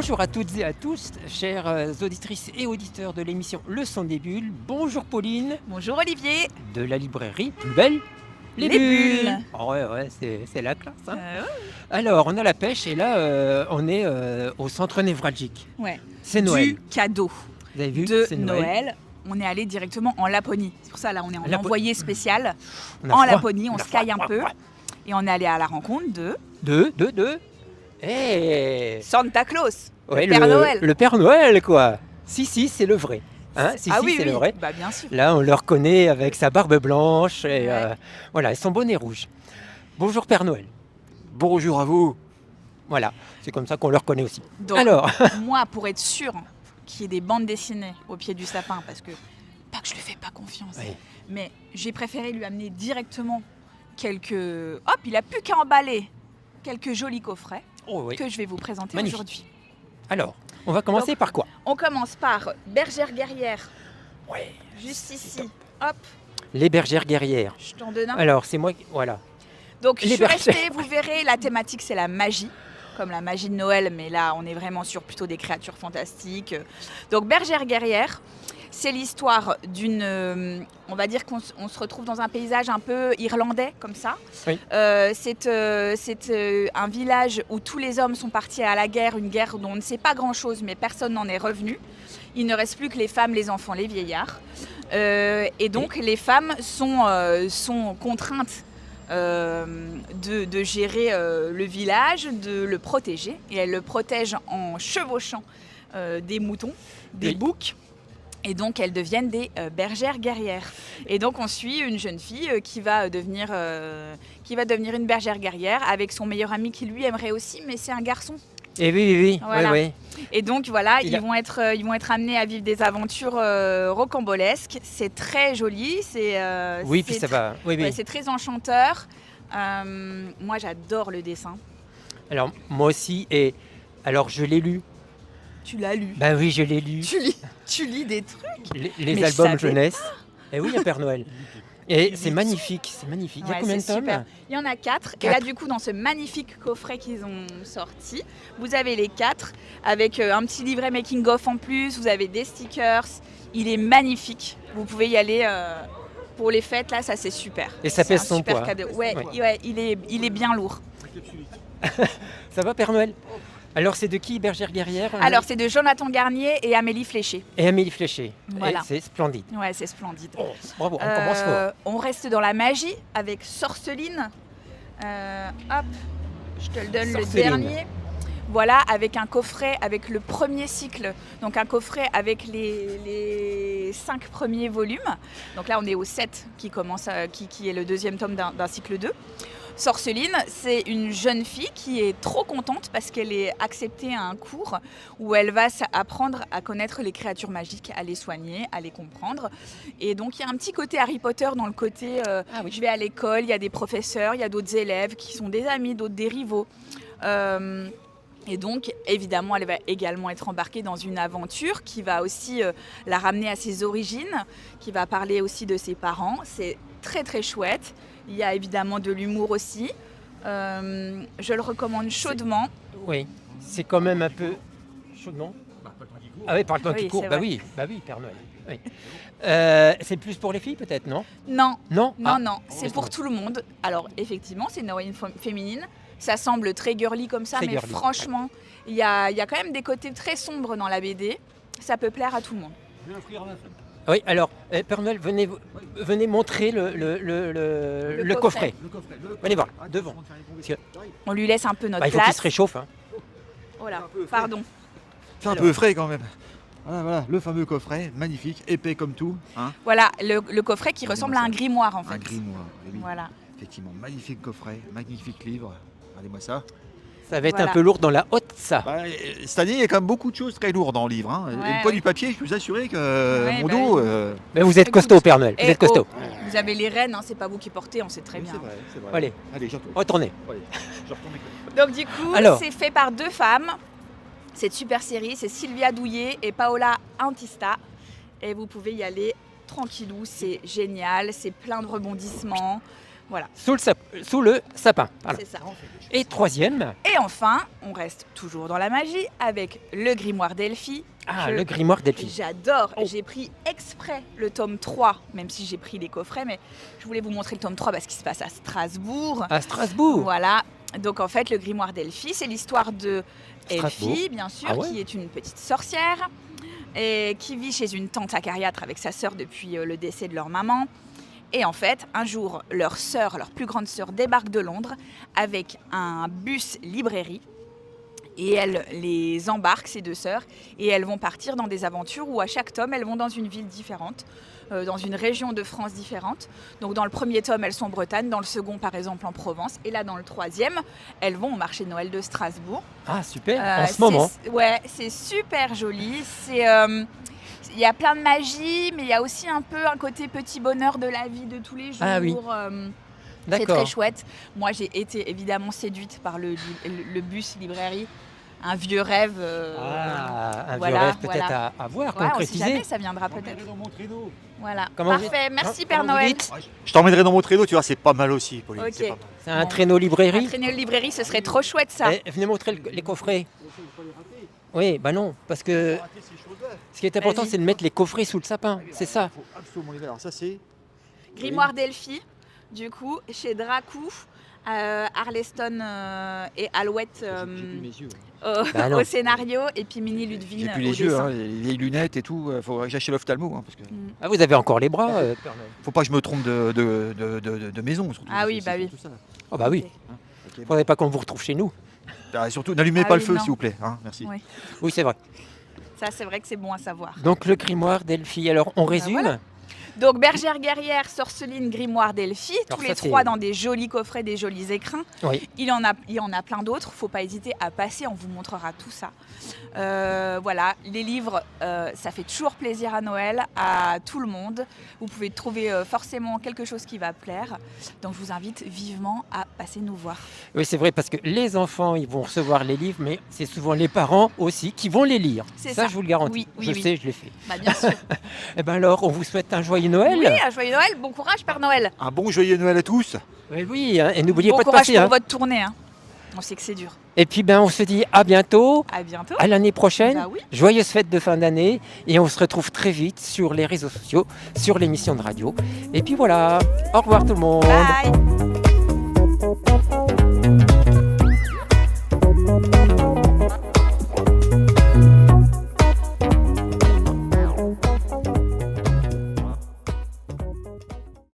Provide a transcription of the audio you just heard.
Bonjour à toutes et à tous, chères auditrices et auditeurs de l'émission Le Son des Bulles. Bonjour Pauline, Bonjour Olivier. de la librairie Plus Belle les Bulles. Oh ouais, c'est la classe. Hein. Ouais. Alors, on a la pêche et là, on est au centre névralgique. Ouais. C'est Noël. Du cadeau Vous avez vu de c'est Noël. On est allé directement en Laponie. C'est pour ça là, on est en envoyé spécial On a en froid. Laponie. On a se caille un froid, peu froid. et on est allé à la rencontre de Deux. Eh Santa Claus, ouais, le Père Noël. Le Père Noël, quoi. Si, c'est le vrai. Hein, oui, c'est le vrai. Bah bien sûr. Là, on le reconnaît avec sa barbe blanche et Ouais. voilà, et son bonnet rouge. Bonjour Père Noël. Bonjour à vous. Voilà, c'est comme ça qu'on le reconnaît aussi. Donc, Alors, moi, pour être sûre qu'il y ait des bandes dessinées au pied du sapin, parce que pas que je lui fais pas confiance, oui. mais j'ai préféré lui amener directement quelques. Hop, il a plus qu'à emballer quelques jolis coffrets Oh, oui. que je vais vous présenter Magnifique. aujourd'hui. Alors, on va commencer par quoi? On commence par Bergère guerrière, Ouais, juste c'est ici. top. Hop, les bergères guerrières. je t'en donne un. Alors, c'est moi qui... Voilà. Donc, les je suis bergères. restée, vous verrez, la thématique, c'est la magie, comme la magie de Noël, mais là, on est vraiment sur plutôt des créatures fantastiques. Donc, Bergère guerrière, c'est l'histoire d'une... on va dire qu'on se retrouve dans un paysage un peu irlandais, comme ça. Oui. C'est un village où tous les hommes sont partis à la guerre, une guerre dont on ne sait pas grand-chose, mais personne n'en est revenu. Il ne reste plus que les femmes, les enfants, les vieillards. Et donc, les femmes sont contraintes de gérer le village, de le protéger. Et elles le protègent en chevauchant des moutons, des Oui. boucs. Et donc, elles deviennent des bergères guerrières. Et donc, on suit une jeune fille qui va devenir une bergère guerrière avec son meilleur ami qui, lui, aimerait aussi, mais c'est un garçon. Et oui, Voilà. oui. Et donc, voilà, Il ils a- vont être amenés à vivre des aventures rocambolesques. C'est très joli. Oui, puis ça va. Oui. Ouais, c'est très enchanteur. Moi, j'adore le dessin. Alors, moi aussi, et alors je l'ai lu. Tu l'as lu. Ben oui, je l'ai lu. Tu lis des trucs. Les Mais je albums savais jeunesse. Et oui, un Père Noël. Et c'est magnifique, c'est magnifique. Il y a Ouais, combien de c'est tomes? super. Il y en a 4. Et Quatre. là, du coup, dans ce magnifique coffret qu'ils ont sorti, vous avez les 4 avec un petit livret making-of en plus. Vous avez des stickers. Il est magnifique. Vous pouvez y aller pour les fêtes. Là, ça, c'est super. Et ça C'est pèse un son super poids. cadeau. Ouais, il est bien lourd. Ça va, Père Noël? Alors, c'est de qui, Bergère guerrière? Alors, c'est de Jonathan Garnier et Amélie Fléché. Et Amélie Fléché. Voilà. Et c'est splendide. Ouais, c'est splendide. Oh, bravo, on commence fort. On reste dans la magie avec Sorceline. Hop, je te le donne le Sorceline. dernier. Voilà, avec un coffret avec le premier cycle. Donc un coffret avec les 5 premiers volumes. Donc là, on est au 7 qui commence, qui est le deuxième tome d'un cycle 2. Sorceline, c'est une jeune fille qui est trop contente parce qu'elle est acceptée à un cours où elle va apprendre à connaître les créatures magiques, à les soigner, à les comprendre. Et donc il y a un petit côté Harry Potter dans le côté Oui. je vais à l'école, il y a des professeurs, il y a d'autres élèves qui sont des amis, d'autres des rivaux. Et donc, évidemment, elle va également être embarquée dans une aventure qui va aussi la ramener à ses origines, qui va parler aussi de ses parents. C'est très, très chouette. Il y a évidemment de l'humour aussi. Je le recommande chaudement. Oui, c'est quand même un peu chaudement. Ah oui, par le temps qui Oui, court. c'est Bah vrai. oui, Père Noël. Oui. C'est plus pour les filles peut-être, non? Non, Non. non, Ah. non, c'est pour tout le monde. Alors, effectivement, c'est une héroïne féminine. Ça semble très girly comme ça, Très mais girly, franchement, il y a quand même des côtés très sombres dans la BD. Ça peut plaire à tout le monde. Oui, alors, Père Noël, venez montrer le coffret. Venez voir, devant. On lui laisse un peu notre Bah, il faut qu'il place. se réchauffe. Hein. Voilà, pardon. C'est un peu frais quand même. Voilà, le fameux coffret, magnifique, épais comme tout. Hein. Voilà, le coffret qui ressemble à un grimoire en fait. Un grimoire. Eh oui. Voilà. Effectivement, magnifique coffret, magnifique livre. Regardez-moi ça. Ça va être Voilà. un peu lourd dans la haute, ça. Bah, cette année, il y a quand même beaucoup de choses très lourdes dans le livre. Hein. Ouais, Et le poids ouais. du papier, je peux vous assurer que Ouais, mon bah dos. oui. Mais vous êtes Écoute, costaud, Père Noël. Vous Eh êtes costaud. oh, vous avez les rênes, hein, c'est pas vous qui portez, on sait très Oui, bien. c'est vrai, c'est vrai. Allez. Allez, je retourne. Retournez. Allez, je retourne mes collègues. Donc du coup, Alors. c'est fait par 2 femmes. Cette super série, c'est Sylvia Douillet et Paola Antista. Et vous pouvez y aller tranquillou, c'est génial, c'est plein de rebondissements. Voilà, sous le sapin. Voilà. c'est ça. Et troisième, Et enfin, on reste toujours dans la magie avec le grimoire d'Elphie. le grimoire d'Elphie. J'adore. Oh. J'ai pris exprès le tome 3, même si j'ai pris les coffrets, mais je voulais vous montrer le tome 3 parce qu'il se passe à Strasbourg. À Strasbourg. Voilà. Donc en fait, le grimoire d'Elphie, c'est l'histoire de Strasbourg. Elphie, bien sûr, Ah ouais. qui est une petite sorcière et qui vit chez une tante acariâtre avec sa sœur depuis le décès de leur maman. Et en fait, un jour, leur plus grande sœur, débarque de Londres avec un bus librairie. Et elle les embarque, ces deux sœurs, et elles vont partir dans des aventures où à chaque tome, elles vont dans une ville différente, dans une région de France différente. Donc dans le premier tome, elles sont en Bretagne, dans le second, par exemple, en Provence. Et là, dans le troisième, elles vont au marché de Noël de Strasbourg. Ah, super, en ce C'est- moment. Ouais, c'est super joli. Il y a plein de magie, mais il y a aussi un peu un côté petit bonheur de la vie de tous les jours. Ah oui. C'est très D'accord. chouette. Moi, j'ai été évidemment séduite par le bus librairie. Un vieux rêve. Un voilà, vieux rêve peut-être voilà. à voir, Ouais, on sait concrétiser. jamais, ça viendra peut-être. Voilà. Comment vous Parfait, dites merci Hein, Père comment vous Noël. dites Je t'emmènerai dans mon traîneau, tu vois, c'est pas mal aussi, Pauline. Ok. C'est pas mal. C'est un Bon. traîneau Un librairie. traîneau de librairie, ce serait trop chouette ça. Venez montrer les coffrets. Oui, bah non, parce que ce qui est important, Vas-y. c'est de mettre les coffrets sous le sapin. C'est ça. Faut absolument les voir. Alors ça c'est. Grimoire d'Elphie, du coup, chez Dracou, Arleston et Alouette Bah non. au scénario, et puis Mini Ludwig J'ai plus au les yeux, dessin. hein, les vieilles lunettes et tout. Faut que j'aille chez l'ophtalmo, parce que Mm. Ah, vous avez encore les bras, Père Noël. faut pas que je me trompe de maison. Surtout. Ah oui, C'est bah oui. surtout ça. Oh bah oui. Ok. Faudrait pas qu'on vous retrouve chez nous. Ah, surtout, n'allumez Ah pas oui, le feu, non. s'il vous plaît. Hein, merci. Oui. Oui, c'est vrai. Ça, c'est vrai que c'est bon à savoir. Donc le grimoire d'Elphie. Alors on résume. Bah, voilà. Donc bergère guerrière, sorceline, grimoire d'Elphie, Alors tous ça, les c'est- trois dans des jolis coffrets, des jolis écrins. Oui. Il y en a plein d'autres, faut pas hésiter à passer, on vous montrera tout ça. Voilà, les livres, ça fait toujours plaisir à Noël, à tout le monde. Vous pouvez trouver forcément quelque chose qui va plaire. Donc je vous invite vivement à passer nous voir. Oui, c'est vrai, parce que les enfants, ils vont recevoir les livres, mais c'est souvent les parents aussi qui vont les lire. C'est Ça, ça. je vous le garantis. Oui, oui, je oui. sais, je l'ai fait. Bah, bien sûr. Eh ben alors, on vous souhaite un joyeux Noël. Oui, un joyeux Noël, bon courage Père Noël. Un bon joyeux Noël à tous. Oui, oui, hein, et n'oubliez Bon pas de courage passer. pour Hein. votre tournée. Hein. On sait que c'est dur. Et puis, ben, on se dit à bientôt, À bientôt. à l'année prochaine. Bah oui. Joyeuses fêtes de fin d'année. Et on se retrouve très vite sur les réseaux sociaux, sur l'émission de radio. Et puis voilà. Au revoir tout le monde. Bye.